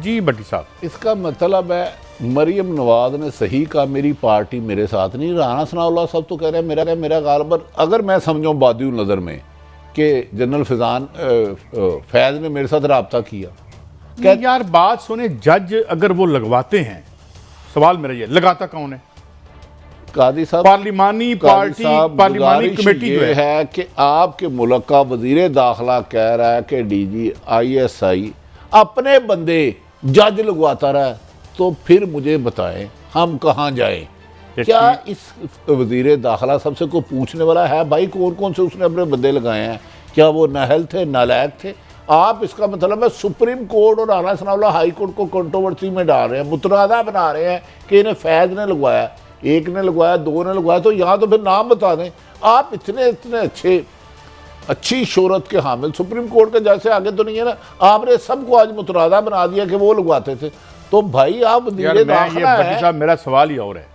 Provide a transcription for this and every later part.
जी भट्टी साहब, इसका मतलब है मरियम नवाज ने सही कहा, मेरी पार्टी मेरे साथ नहीं। राना सनाउल्लाह सब तो कह रहे हैं मेरा गालबर। अगर मैं समझूँ बादी नज़र में कि जनरल फैज़ ने मेरे साथ रब्ता किया, नहीं यार बात सुने, जज अगर वो लगवाते हैं, सवाल मेरा ये, लगाता कौन है? कादी साहब, पार्लिमानी पार्टी, पार्लिमानी कमेटी जो है कि आपके मुल्क का वजीर दाखिला कह रहा है कि डीजी ISI अपने बंदे जज लगवाता रहा है, तो फिर मुझे बताएं हम कहाँ जाएं? क्या इस वजीर दाखिला सबसे कोई पूछने वाला है भाई कौन कौन से उसने अपने बंदे लगाए हैं? क्या वो नाअहल थे, नालायक थे? आप इसका मतलब है सुप्रीम कोर्ट और राना सनाउल्लाह हाई कोर्ट को कंट्रोवर्सी में डाल रहे हैं, मुतनाज़ा बना रहे हैं कि इन्हें फैज़ ने लगवाया, एक ने लगवाया, दो ने लगवाया। तो यहाँ तो फिर नाम बता दें। आप इतने इतने अच्छी शोहरत के हामिल सुप्रीम कोर्ट के जैसे आगे तो नहीं है ना, आपने सबको आज मुतनाज़ा बना दिया कि वो लगवाते थे। तो भाई आप साहब, मेरा सवाल ही और है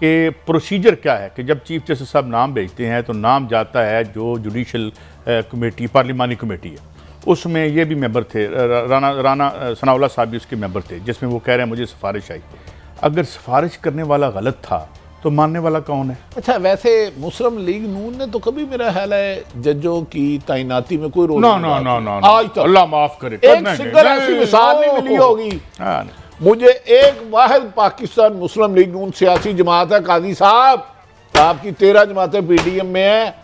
कि प्रोसीजर क्या है कि जब चीफ जस्टिस साहब नाम भेजते हैं तो नाम जाता है जो जुडिशल कमेटी, पार्लिमानी कमेटी है, उसमें ये भी मेंबर थे, राना सनाउल्लाह साहब भी उसके मेंबर थे, जिसमें वो कह रहे हैं मुझे सिफारिश आई। अगर सिफारिश करने वाला गलत था तो मानने वाला कौन है? अच्छा, वैसे मुस्लिम लीग नून ने तो कभी मेरा ख्याल है जजों की तैनाती में कोई रोल नो आज तक अल्लाह माफ करे एक सिंगल ऐसी मिसाल नहीं मिली होगी। मुझे एक वाहिद पाकिस्तान मुस्लिम लीग नून सियासी जमात है काजी साहब, आपकी 13 जमातें PDM में है,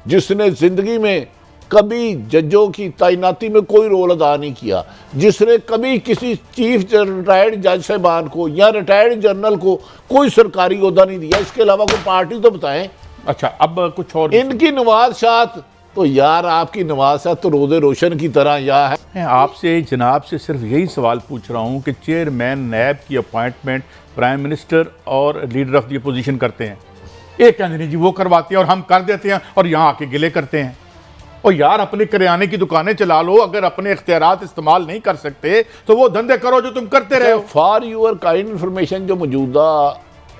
जिसने जिंदगी में कभी जजों की तैनाती में कोई रोल अदा नहीं किया, जिसने कभी किसी चीफ रिटायर्ड जज साहबान को या रिटायर्ड जनरल को कोई सरकारी ओहदा नहीं दिया। इसके अलावा कोई पार्टी तो बताएं। अच्छा, अब कुछ और इनकी नवाज़शात तो यार, आपकी नवाज़शात तो रोज़े रोशन की तरह या है। मैं आपसे जनाब से सिर्फ यही सवाल पूछ रहा हूँ कि चेयरमैन नैब की अपॉइंटमेंट प्राइम मिनिस्टर और लीडर ऑफ दी अपोजिशन करते हैं, एक कहते नहीं जी वो करवाते हैं और हम कर देते हैं और यहाँ आके गिले करते हैं। और यार अपने करियाने की दुकानें चला लो, अगर अपने इख्तियारात इस्तेमाल नहीं कर सकते तो वो धंधे करो जो तुम करते रहे हो। फॉर यूर काइंड इंफॉर्मेशन, जो मौजूदा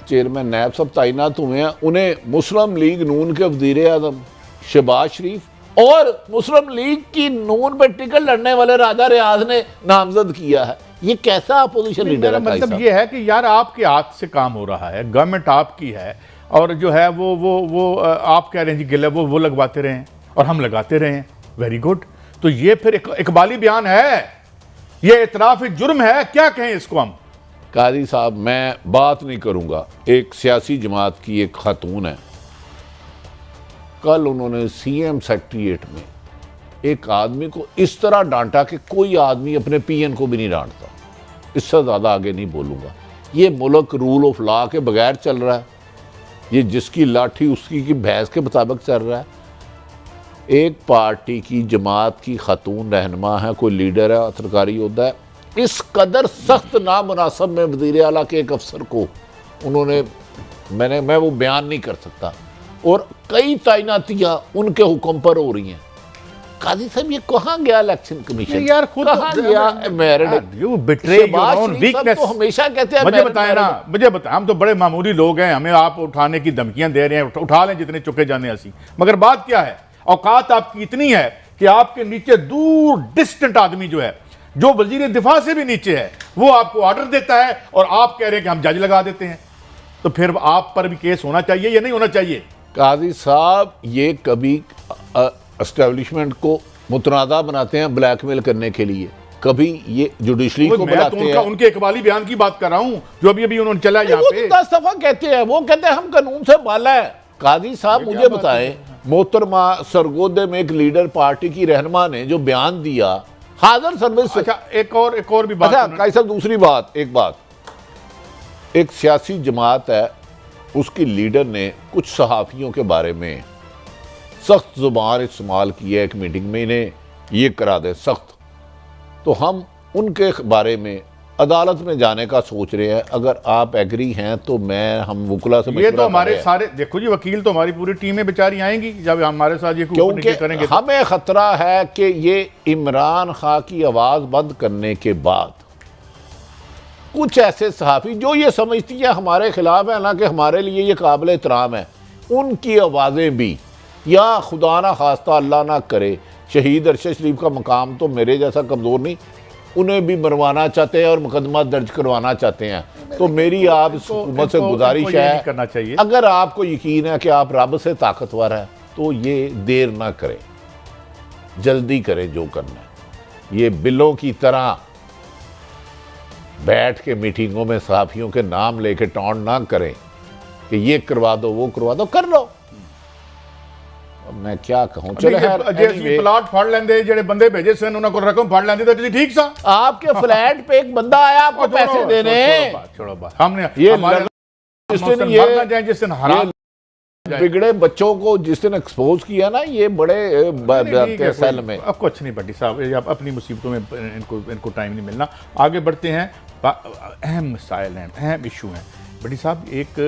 चेयरमैन नैब सब तैनात हुए हैं, उन्हें मुस्लिम लीग नून के वज़ीर आज़म शहबाज शरीफ और मुस्लिम लीग की नून पर टिकट लड़ने वाले राजा रियाज ने नामजद किया है। ये कैसा अपोजिशन लीडर है? मतलब ये है कि यार आपके हाथ से काम हो रहा है, गवर्नमेंट आपकी है, और जो है वो आप कह रहे हैं जी गिले वो लगवाते रहे हैं और हम लगाते रहे हैं। Very good. तो ये फिर इकबाली बयान है, ये इतराफ जुर्म है, क्या कहें इसको हम? काजी साहब, मैं बात नहीं करूंगा। एक सियासी जमात की एक खातून है, कल उन्होंने CM सेक्रेटरीट में एक आदमी को इस तरह डांटा कि कोई आदमी अपने PN को भी नहीं डांटता। इससे ज़्यादा आगे नहीं बोलूँगा। ये मुल्क रूल ऑफ लॉ के बगैर चल रहा है, ये जिसकी लाठी उसकी की भैंस के मुताबिक चल रहा है। एक पार्टी की जमात की खातून रहनुमा है, कोई लीडर है, सरकारी ओहदा है, इस कदर सख्त नामुनासिब में वज़ीर आला के एक अफसर को उन्होंने, मैं वो बयान नहीं कर सकता, और कई तैनातियाँ उनके हुक्म पर हो रही हैं। काजी साहब, ये कहाँ गया इलेक्शन कमीशन? यार खुद कहाँ गया? तो हमेशा कहते हैं, मुझे बताए ना, मुझे बताए, हम तो बड़े मामूली लोग हैं, हमें आप उठाने की धमकियां दे रहे हैं, उठा लें जितने चुके जाने हंसी। मगर बात क्या है, औकात आपकी इतनी है कि आपके नीचे दूर डिस्टेंट आदमी जो है, जो वजीर दिफा से भी नीचे है, वो आपको ऑर्डर देता है और आप कह रहे हैं कि हम जज लगा देते हैं। तो फिर आप पर भी केस होना चाहिए या नहीं होना चाहिए? काजी साहब, ये कभी एस्टेब्लिशमेंट को मुतनाज़ा बनाते हैं ब्लैकमेल करने के लिए, कभी ये जुडिशरी को बुलाते हैं। उनके इकबाली बयान की बात कर रहा हूं जो अभी उन्होंने चला यहाँ पे। 10 दफा कहते हैं, वो कहते हैं हम कानून से बाला है। काजी साहब, मुझे बताएं, मोहतरमा सरगोदे में एक लीडर पार्टी की रहनुमा ने जो बयान दिया हाजिर सर्विस। अच्छा, एक और भी बात। अच्छा काजी साहब, दूसरी बात, एक सियासी जमात है, उसकी लीडर ने कुछ सहाफ़ियों के बारे में सख्त ज़ुबान इस्तेमाल की है एक मीटिंग में, इन्हें ये करा दे सख्त। तो हम उनके बारे में अदालत में जाने का सोच रहे हैं। अगर आप एग्री हैं तो हम वकला से ये तो हमारे सारे, देखो जी, वकील तो हमारी पूरी टीम में बेचारी आएंगी जब हमारे साथ ये क्योंकि करेंगे। हमें खतरा है कि ये इमरान खान की आवाज़ बंद करने के बाद कुछ ऐसे सहाफ़ी जो ये समझती है हमारे खिलाफ है ना, कि हमारे लिए ये काबिल एहतराम है, उनकी आवाज़ें भी, या खुदा ना खास्ता अल्लाह ना करे, शहीद अरशद शरीफ का मकाम तो मेरे जैसा कमज़ोर नहीं, उन्हें भी मरवाना चाहते हैं और मुकदमा दर्ज करवाना चाहते हैं। तो मेरी आप इस हुकूमत से गुजारिश है, करना चाहिए। अगर आपको यकीन है कि आप रब से ताकतवर हैं तो ये देर ना करें, जल्दी करें जो करना है। ये बिलों की तरह बैठ के मीटिंगों में सहाफियों के नाम लेके टॉन्ट ना करें कि ये करवा दो वो करवा दो, कर लो। अब मैं क्या कहूं, चलो ਜੇ ਪਲਾਟ ਫੜ ਲੈਂਦੇ ਜਿਹੜੇ ਬੰਦੇ ਭੇਜੇ ਸਨ ਉਹਨਾਂ ਕੋਲ ਰਕਮ ਫੜ ਲੈਂਦੇ ਤਾਂ ਤੁਸੀਂ ठीक सा। आपके फ्लैट पे एक बंदा आया आपको पैसे देने, छोड़ो बात, हमने ये जिस दिन मरना जाए, जिस दिन हराम बिगड़े बच्चों को जिस दिन एक्सपोज किया ना, ये बड़े सेल में। अब कुछ नहीं भट्टी साहब, आप अपनी मुसीबतों में इनको टाइम नहीं मिलना। आगे बढ़ते हैं, अहम मसाइल हैं, अहम इशू हैं भट्टी साहब। एक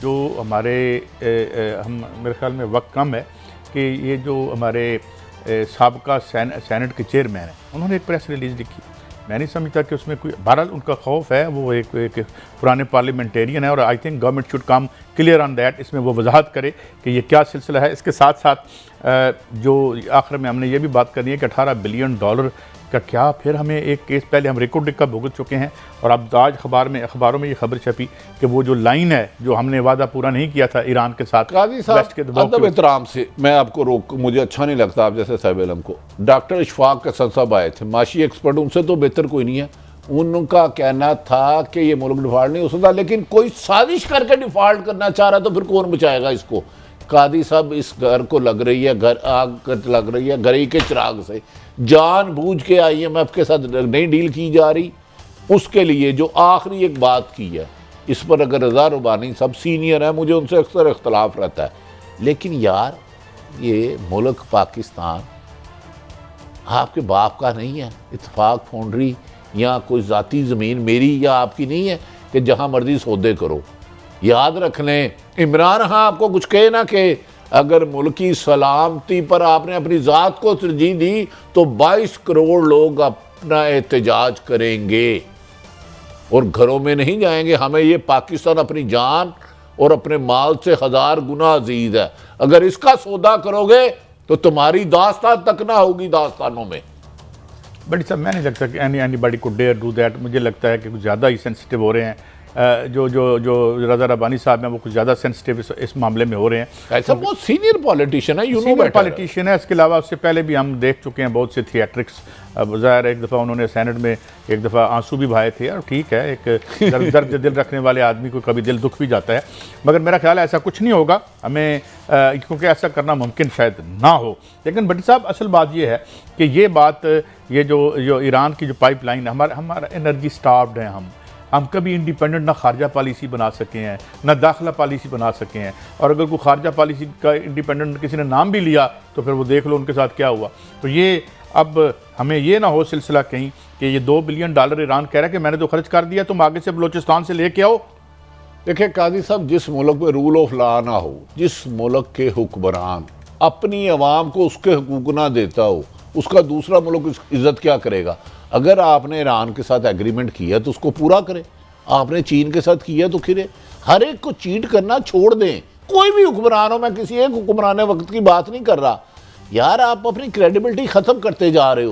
जो हमारे हम मेरे ख्याल में वक्त कम है कि ये जो हमारे साबका सेनेट के चेयरमैन हैं, उन्होंने एक प्रेस रिलीज़ लिखी। मैं नहीं समझता कि उसमें कोई, बहरहाल उनका खौफ है, वो एक पुराने पार्लियामेंटेरियन है और I think government should come clear on that. इसमें वो वजाहत करे कि ये क्या सिलसिला है। इसके साथ साथ जो आखिर में हमने ये भी बात करनी है कि $18 बिलियन का क्या, फिर हमें एक केस पहले हम रिकॉर्ड का भुगत चुके हैं और अब आज अखबारों में ये खबर छपी कि वो जो लाइन है जो हमने वादा पूरा नहीं किया था ईरान के साथ, काजी साहब अदब एहतराम से मैं आपको मुझे अच्छा नहीं लगता आप जैसे साहिब इल्म को। डॉक्टर इशफाक हसन साहब आए थे, माशी एक्सपर्ट, उनसे तो बेहतर कोई नहीं है। उनका कहना था कि ये मुल्क डिफॉल्ट नहीं हो सकता, लेकिन कोई साजिश करके डिफॉल्ट करना चाह रहा तो फिर कौन बचाएगा इसको। कादी साहब इस घर को लग रही है, घर आग लग रही है, घर ही के चिराग से जानबूझ के IMF के साथ नहीं डील की जा रही। उसके लिए जो आखिरी एक बात की है, इस पर अगर रज़ा रुबानी सब सीनियर है, मुझे उनसे अक्सर इख्तलाफ रहता है, लेकिन यार ये मुल्क पाकिस्तान आपके बाप का नहीं है। इत्तेफाक फाउंड्री या कोई ज़ाती ज़मीन मेरी या आपकी नहीं है कि जहाँ मर्जी सौदे करो। याद रख लें, इमरान हाँ आपको कुछ कहे ना कि अगर मुल्क की सलामती पर आपने अपनी ज़ात को तरजीह दी तो 22 करोड़ लोग अपना एहतजाज करेंगे और घरों में नहीं जाएंगे। हमें ये पाकिस्तान अपनी जान और अपने माल से 1000 गुना अजीज है। अगर इसका सौदा करोगे तो तुम्हारी दास्तान तक ना होगी दास्तानों में। बट सब मैं नहीं लगता कि एनीबॉडी को डेयर डू दैट। मुझे लगता है कि कुछ ज़्यादा ही सेंसिटिव हो रहे हैं। जो रज़ा रब्बानी साहब हैं वो कुछ ज़्यादा सेंसिटिव इस मामले में हो रहे हैं। ऐसा बहुत सीनियर पॉलिटिशियन है, सीनियर पॉलिटिशियन है। इसके अलावा उससे पहले भी हम देख चुके हैं बहुत से थिएट्रिक्स। ज़ाहिर एक दफ़ा उन्होंने सेनेट में एक दफ़ा आंसू भी बहाए थे और ठीक है, एक दर्द दिल रखने वाले आदमी को कभी दिल दुख भी जाता है, मगर मेरा ख्याल है ऐसा कुछ नहीं होगा हमें, क्योंकि ऐसा करना मुमकिन शायद ना हो। लेकिन भट्टी साहब असल बात यह है कि ये बात, ये जो ईरान की जो पाइपलाइन, हमारा एनर्जी स्टार्व्ड है। हम कभी इंडिपेंडेंट ना खारजा पॉलिसी बना सके हैं ना दाखिला पॉलिसी बना सके हैं, और अगर कोई खारजा पॉलिसी का इंडिपेंडेंट किसी ने नाम भी लिया तो फिर वो देख लो उनके साथ क्या हुआ। तो ये अब हमें ये ना हो सिलसिला कहीं कि ये $2 बिलियन ईरान कह रहा है कि मैंने तो खर्च कर दिया, तुम आगे से बलोचिस्तान से लेके आओ। देखिए काजी साहब, जिस मुल्क में रूल ऑफ लॉ ना हो, जिस मुल्क के हुक्मरान अपनी आवाम को उसके हकूक ना देता हो, उसका दूसरा मुल्क इज्जत क्या करेगा। अगर आपने ईरान के साथ एग्रीमेंट किया तो उसको पूरा करें, आपने चीन के साथ किया तो फिर हर एक को चीट करना छोड़ दें। कोई भी हुक्मरान हो, मैं किसी एक हुक्मरान वक्त की बात नहीं कर रहा यार, आप अपनी क्रेडिबिलिटी ख़त्म करते जा रहे हो।